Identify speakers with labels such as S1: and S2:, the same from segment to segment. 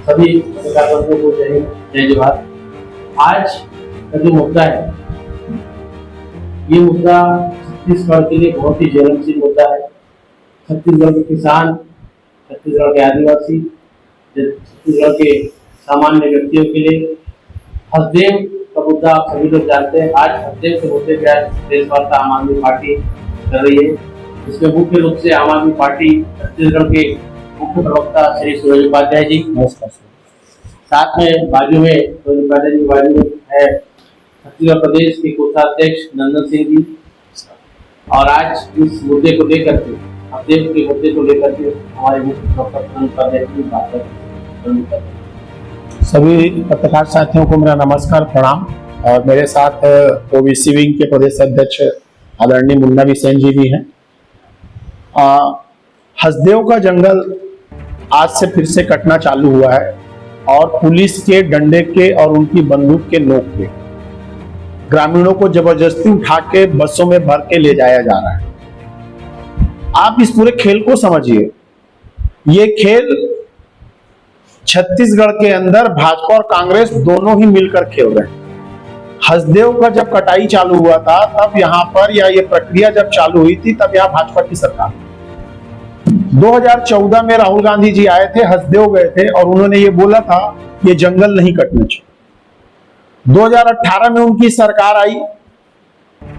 S1: सभी पत्रकार बंधुओं को जय हिंद, जय जवाहर। आज का जो मुद्दा है, ये मुद्दा छत्तीसगढ़ के लिए बहुत ही ज्वलनशील मुद्दा है। छत्तीसगढ़ के किसान, छत्तीसगढ़ के आदिवासी, छत्तीसगढ़ के सामान्य व्यक्तियों के लिए हसदेव का मुद्दा आप सभी लोग जानते हैं। आज हसदेव के मुद्दे पे आज देश वार्ता आम आदमी पार्टी कर रही है, जिसमें मुख्य रूप से आम आदमी पार्टी छत्तीसगढ़ के मुख्य प्रवक्ता श्री सूरज उपाध्याय जी, नमस्कार सर, साथ में बाजू में सूरज उपाध्याय जी बाजू में है छत्तीसगढ़ प्रदेश के कोषाध्यक्ष नंदन सिंह जी। और आज इस मुद्दे को लेकर के, हसदेव के मुद्दे को लेकर के हमारे मुख्य प्रवक्ता सूरज उपाध्याय जी बात कर
S2: सभी पत्रकार साथियों को मेरा नमस्कार, प्रणाम। और मेरे साथ ओबीसी विंग के प्रदेश अध्यक्ष आदरणीय मुन्ना बिसेन जी भी हैं। हसदेव का जंगल आज से फिर से कटना चालू हुआ है और पुलिस के डंडे के और उनकी बंदूक के नोक पे ग्रामीणों को जबरदस्ती उठा के बसों में भर के ले जाया जा रहा है। आप इस पूरे खेल को समझिए। ये खेल छत्तीसगढ़ के अंदर भाजपा और कांग्रेस दोनों ही मिलकर खेल रहे हैं। हसदेव का जब कटाई चालू हुआ था तब यहाँ पर, या ये प्रक्रिया जब चालू हुई थी, तब यहाँ भाजपा की सरकार 2014 में राहुल गांधी जी आए थे, हसदेव गए थे और उन्होंने ये बोला था ये जंगल नहीं कटना चाहिए। 2018 में उनकी सरकार आई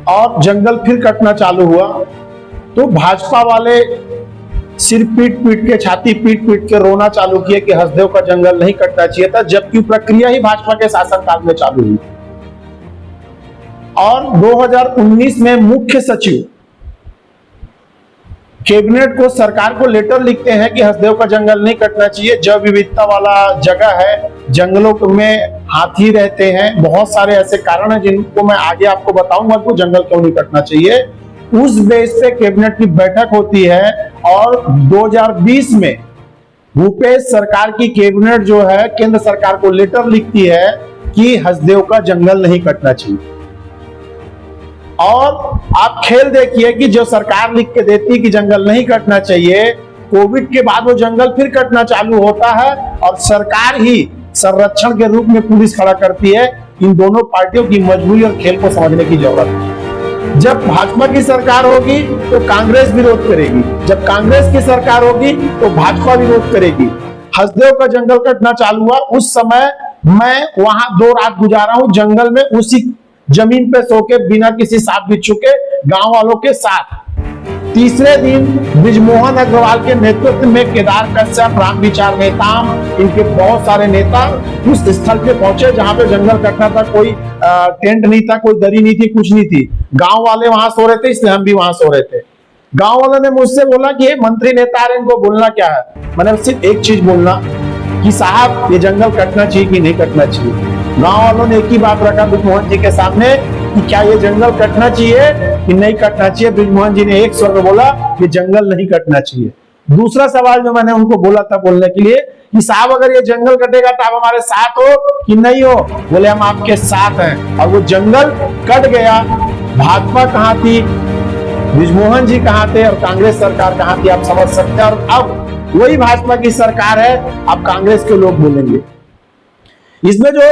S2: और जंगल फिर कटना चालू हुआ तो भाजपा वाले सिर पीट पीट के, छाती पीट पीट के रोना चालू किए कि हसदेव का जंगल नहीं कटना चाहिए था, जबकि प्रक्रिया ही भाजपा के शासनकाल में चालू हुई। और 2019 में मुख्य सचिव कैबिनेट को, सरकार को लेटर लिखते हैं कि हसदेव का जंगल नहीं कटना चाहिए। जैव विविधता वाला जगह है, जंगलों में हाथी रहते हैं, बहुत सारे ऐसे कारण हैं जिनको मैं आगे आपको बताऊंगा कि जंगल क्यों नहीं कटना चाहिए। उस बेस पे कैबिनेट की बैठक होती है और 2020 में भूपेश सरकार की कैबिनेट जो है केंद्र सरकार को लेटर लिखती है कि हसदेव का जंगल नहीं कटना चाहिए। और आप खेल देखिए कि जो सरकार लिख के देती कि जंगल नहीं कटना चाहिए, कोविड के बाद वो जंगल फिर कटना चालू होता है और सरकार ही संरक्षण के रूप में पुलिस खड़ा करती है। इन दोनों पार्टियों की मजबूरी और खेल को समझने की जरूरत है। जब भाजपा की सरकार होगी तो कांग्रेस विरोध करेगी, जब कांग्रेस की सरकार होगी तो भाजपा विरोध करेगी। हसदेव का जंगल कटना चालू हुआ, उस समय मैं वहां 2 रात गुजारा हूं जंगल में, उसी जमीन पे सो के बिना किसी सांप बिच्छू के गांव वालों के साथ। तीसरे दिन बृजमोहन अग्रवाल के नेतृत्व में केदार कश्यप, रामविचार नेताम, इनके बहुत सारे नेता उस स्थल पे पहुंचे जहां पे जंगल कटना था। कोई टेंट नहीं था, कोई दरी नहीं थी, कुछ नहीं थी। गांव वाले वहां सो रहे थे, इसलिए हम भी वहां सो रहे थे। गांव वालों ने मुझसे बोला कि ये मंत्री नेता है, इनको बोलना क्या है। मैंने सिर्फ एक चीज बोलना कि साहब ये जंगल कटना चाहिए कि नहीं कटना चाहिए। गांव वालों ने एक ही बात रखा बृजमोहन जी के सामने कि क्या ये जंगल कटना चाहिए कि नहीं कटना चाहिए। बृजमोहन जी ने एक स्वर में बोला कि जंगल नहीं कटना चाहिए। दूसरा सवाल जो मैंने उनको बोला था बोलने के लिए कि साहब अगर ये जंगल कटेगा तो आप हमारे साथ हो कि नहीं हो। बोले हम आपके साथ हैं। और वो जंगल कट गया। भाजपा कहां थी, बृजमोहन जी कहां थे और कांग्रेस सरकार कहां थी, आप समझ सकते हैं। और अब वही भाजपा की सरकार है, अब कांग्रेस के लोग बोलेंगे। इसमें जो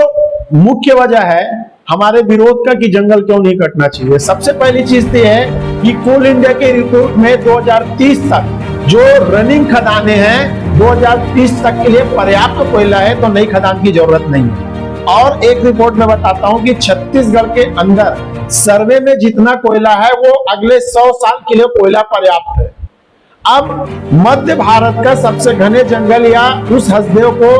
S2: मुख्य वजह है हमारे विरोध का कि जंगल क्यों नहीं कटना चाहिए, सबसे पहली चीज ये है कि कोल इंडिया के रिपोर्ट में 2030 तक जो रनिंग खदानें हैं, 2030 तक के लिए पर्याप्त कोयला है, तो नई खदान की जरूरत नहीं है। और एक रिपोर्ट में बताता हूं कि छत्तीसगढ़ के अंदर सर्वे में जितना कोयला है वो अगले 100 साल के लिए कोयला पर्याप्त है। अब मध्य भारत का सबसे घने जंगल, या उस हसदेव को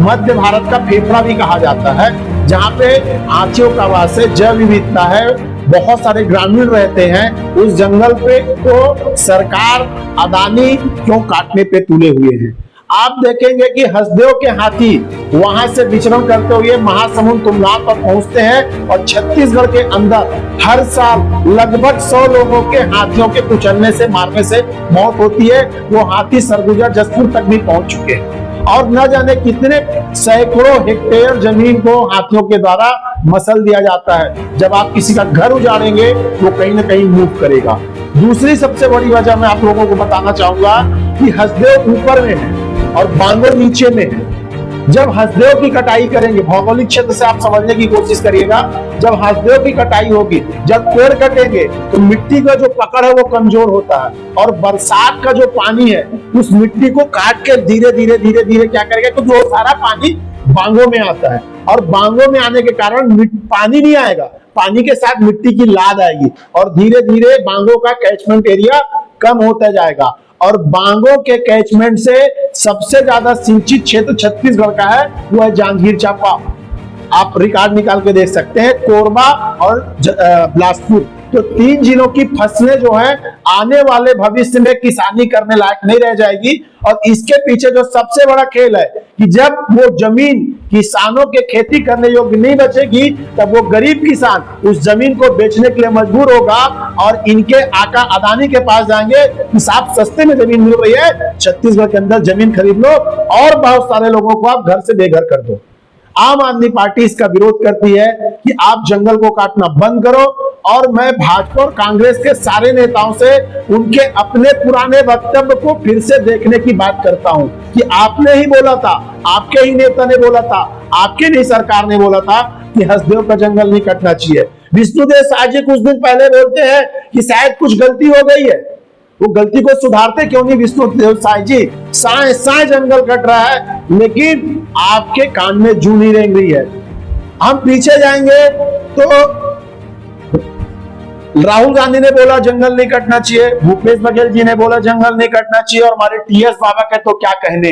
S2: मध्य भारत का फेफड़ा भी कहा जाता है, जहां पे हाथियों का वास है, जैव विविधता है, बहुत सारे ग्रामीण रहते हैं। उस जंगल पे तो सरकार, अदानी क्यों काटने पे तुले हुए हैं। आप देखेंगे कि हसदेव के हाथी वहां से विचरण करते हुए महासमुंद तुंगनाथ पर पहुंचते हैं और छत्तीसगढ़ के अंदर हर साल लगभग 100 लोगों के हाथियों के कुचलने से, मारने से मौत होती है। वो हाथी सरगुजा, जसपुर तक भी पहुंच चुके हैं और न जाने कितने सैकड़ों हेक्टेयर जमीन को हाथियों के द्वारा मसल दिया जाता है। जब आप किसी का घर उजाड़ेंगे वो कहीं ना कहीं मूव करेगा। दूसरी सबसे बड़ी वजह मैं आप लोगों को बताना चाहूंगा कि हसदेव ऊपर में है और बांगर नीचे में है। जब हसदेव की कटाई करेंगे, भौगोलिक क्षेत्र से आप समझने की कोशिश करिएगा, जब हसदेव की कटाई होगी, जब पेड़ कटेंगे तो मिट्टी का जो पकड़ है वो कमजोर होता है, और बरसात का जो पानी है उस मिट्टी को काट के धीरे धीरे धीरे धीरे क्या करेगा, क्योंकि वो सारा पानी बांगों में आता है, और बांगों में आने के कारण पानी नहीं आएगा, पानी के साथ मिट्टी की लाद आएगी, और धीरे धीरे बांगों का कैचमेंट एरिया कम होता जाएगा। और बांगों के कैचमेंट से सबसे ज्यादा सिंचित क्षेत्र छत्तीसगढ़ का है, वो है जांजगीर चांपा। आप रिकॉर्ड निकाल के देख सकते हैं, कोरबा और बिलासपुर, तो 3 जिलों की फसलें जो है आने वाले भविष्य में किसानी करने लायक नहीं रह जाएगी। और इसके पीछे जो सबसे बड़ा खेल है कि जब वो जमीन किसानों के खेती करने योग्य नहीं बचेगी, तब वो गरीब किसान उस जमीन को बेचने के लिए मजबूर होगा, और इनके आका अदानी के पास जाएंगे कि साहब सस्ते में जमीन मिल रही है, छत्तीसगढ़ के अंदर जमीन खरीद लो और बहुत सारे लोगों को आप घर से बेघर कर दो। आम आदमी पार्टी इसका विरोध करती है कि आप जंगल को काटना बंद करो, और मैं भाजपा और कांग्रेस के सारे नेताओं से उनके अपने पुराने वक्तव्य को फिर से देखने की बात करता हूं कि आपने ही बोला था, आपके ही नेता ने बोला था, आपके नहीं सरकार ने बोला था कि हसदेव का जंगल नहीं कटना चाहिए। विष्णुदेव साय जी कुछ दिन पहले बोलते हैं कि शायद कुछ गलती हो गई है, वो गलती को सुधारते क्यों नहीं विष्णुदेव साय जी? साय साय जंगल कट रहा है, लेकिन आपके कान में जू नहीं रेंग रही है। हम पीछे जाएंगे तो राहुल गांधी ने बोला जंगल नहीं कटना चाहिए, भूपेश बघेल जी ने बोला जंगल नहीं कटना चाहिए, और हमारे टीएस बाबा के तो क्या कहने,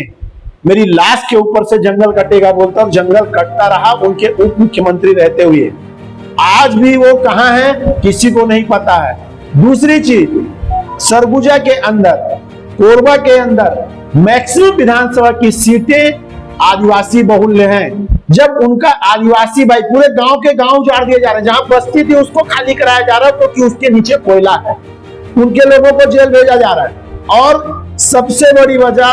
S2: मेरी लाश के ऊपर से जंगल कटेगा बोलता, और जंगल कटता रहा उनके उप मुख्यमंत्री रहते हुए। आज भी वो कहां है किसी को नहीं पता है। दूसरी चीज, सरगुजा के अंदर, कोरबा के अंदर मैक्सिमम विधानसभा की सीटें आदिवासी बहुल्य हैं। जब उनका आदिवासी भाई, पूरे गांव के गांव उजाड़ दिए जा रहे हैं, जहां बस्ती थी उसको खाली कराया जा रहा है क्योंकि उसके नीचे कोयला है, उनके लोगों को जेल भेजा जा रहा है। और सबसे बड़ी वजह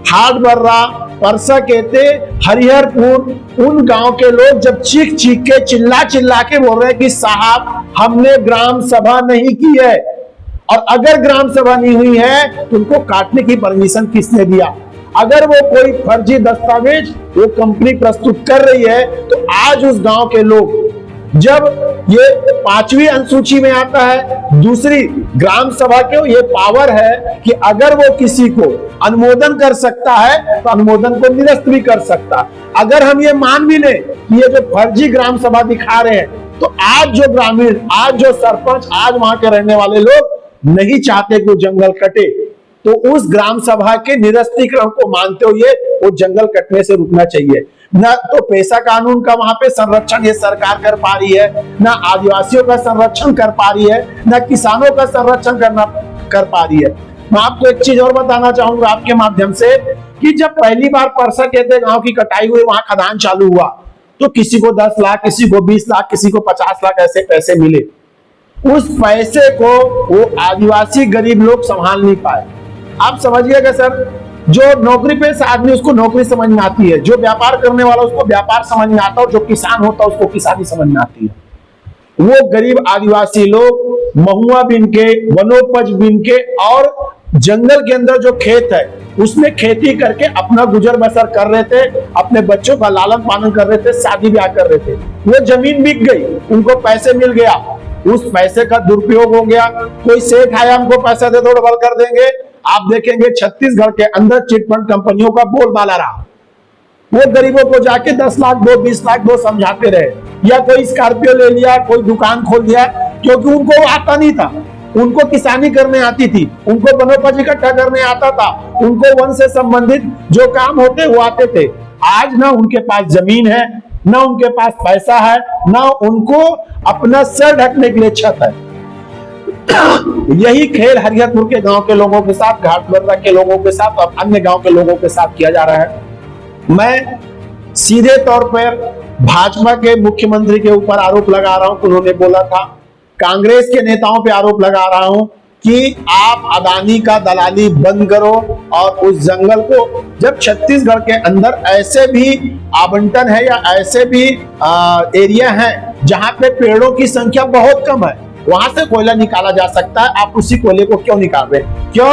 S2: हाटबर्रा, परसा कहते, हरिहरपुर, उन गांव के लोग जब चीख चीख के चिल्ला चिल्ला के बोल रहे हैं कि साहब हमने ग्राम सभा नहीं की है, और अगर ग्राम सभा नहीं हुई है तो उनको काटने की परमिशन किसने दिया? अगर वो कोई फर्जी दस्तावेज वो कंपनी प्रस्तुत कर रही है, तो आज उस गांव के लोग, जब ये 5वीं अनुसूची में आता है, दूसरी ग्राम सभा के ये पावर है कि अगर वो किसी को अनुमोदन कर सकता है तो अनुमोदन को निरस्त भी कर सकता। अगर हम ये मान भी लें कि ये जो फर्जी ग्राम सभा दिखा रहे हैं, तो आज जो ग्रामीण, आज जो सरपंच, आज वहां के रहने वाले लोग नहीं चाहते कि वो जंगल कटे, तो उस ग्राम सभा के निरस्तीकरण को मानते हुए वो जंगल कटने से रुकना चाहिए। न तो पैसा कानून का वहां पे संरक्षण ये सरकार कर पा रही है, न आदिवासियों का संरक्षण कर पा रही है, न किसानों का संरक्षण कर पा रही है। मैं आपको एक चीज और बताना चाहूंगा आपके माध्यम से कि जब पहली बार परसा कहते गांव की कटाई हुई, वहां खदान चालू हुआ, तो किसी को 10 लाख, किसी को 20 लाख, किसी को 50 लाख ऐसे पैसे मिले। उस पैसे को वो आदिवासी गरीब लोग संभाल नहीं पाए। आप समझिएगा सर, जो नौकरी पेशा आदमी उसको नौकरी समझ में आती है, जो व्यापार करने वाला उसको व्यापार समझ में आता है, और जो किसान होता है उसको किसानी समझ में आती है। वो गरीब आदिवासी लोग महुआ बीन के, वनोपज बीन के, और जंगल के अंदर जो खेत है उसमें खेती करके अपना गुजर बसर कर रहे थे, अपने बच्चों का लालन पालन कर रहे थे, शादी ब्याह कर रहे थे। वो जमीन बिक गई, उनको पैसे मिल गया, उस पैसे का दुरुपयोग हो गया। कोई सेठ आया हमको पैसा दे दो डबल कर देंगे। आप देखेंगे छत्तीसगढ़ के अंदर चिटफंड कंपनियों का बोलबाला रहा। वो गरीबों को जाके 10 लाख दो, 20 लाख दो समझाते रहे, या कोई स्कॉर्पियो ले लिया, कोई दुकान खोल दिया, क्योंकि उनको आता नहीं था। उनको किसानी करने आती थी, उनको वनोपज इकट्ठा करने आता था, उनको वन से संबंधित जो काम होते वो आते थे। आज ना उनके पास जमीन है, ना उनके पास पैसा है, ना उनको अपना सर ढकने के लिए छत है। यही खेल हरिहरपुर के गांव के लोगों के साथ, घाटबर्रा के लोगों के साथ और अन्य गांव के लोगों के साथ किया जा रहा है। मैं सीधे तौर पर भाजपा के मुख्यमंत्री के ऊपर आरोप लगा रहा हूं कि उन्होंने बोला था, कांग्रेस के नेताओं पे आरोप लगा रहा हूं कि आप अदानी का दलाली बंद करो, और उस जंगल को, जब छत्तीसगढ़ के अंदर ऐसे भी आवंटन है या ऐसे भी एरिया है जहां पे पेड़ों की संख्या बहुत कम है, वहां से कोयला निकाला जा सकता है, आप उसी कोयले को क्यों निकाल रहे हैं? क्यों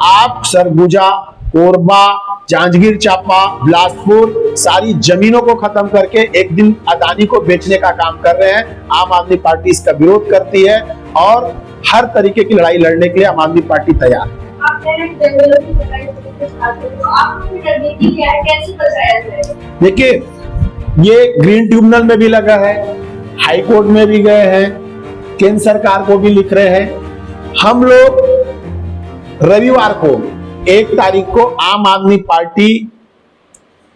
S2: आप सरगुजा, कोरबा, जांजगीर चांपा, बिलासपुर सारी जमीनों को खत्म करके एक दिन अदानी को बेचने का काम कर रहे हैं। आम आदमी पार्टी इसका विरोध करती है और हर तरीके की लड़ाई लड़ने के लिए आम आदमी पार्टी तैयार है।
S3: आप कह रहे हैं जंगलों की कटाई से खाते हो, आपकी रणनीति क्या है, कैसे बचाया जाए?
S2: देखिए, ये ग्रीन ट्रिब्यूनल में भी लगा है, हाई कोर्ट में भी गए हैं, केंद्र सरकार को भी लिख रहे हैं। हम लोग रविवार को 1 तारीख को आम आदमी पार्टी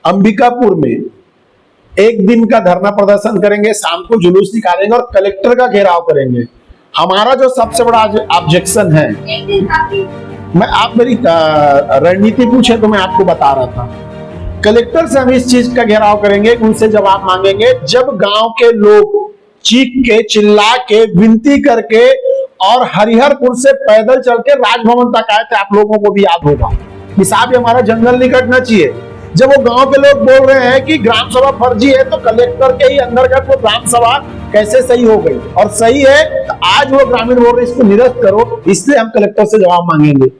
S2: अंबिकापुर में 1 दिन का धरना प्रदर्शन करेंगे, शाम को जुलूस निकालेंगे और कलेक्टर का घेराव करेंगे। हमारा जो सबसे बड़ा ऑब्जेक्शन है,
S3: एक दिन काफी
S2: आप मेरी रणनीति पूछे तो मैं आपको बता रहा था, कलेक्टर से हम इस चीज का घेराव करेंगे, उनसे जवाब मांगेंगे। जब गांव के लोग चीख के, चिल्ला के, विनती करके और हरिहरपुर से पैदल चल के राजभवन तक आए थे, आप लोगों को भी याद होगा कि साहब हमारा जंगल नहीं कटना चाहिए। जब वो गांव के लोग बोल रहे हैं कि ग्राम सभा फर्जी है, तो कलेक्टर के ही अंदर का वो ग्राम सभा कैसे सही हो गई? और सही है तो आज वो ग्रामीण बोल रहे इसको निरस्त करो, इसलिए हम कलेक्टर से जवाब मांगेंगे।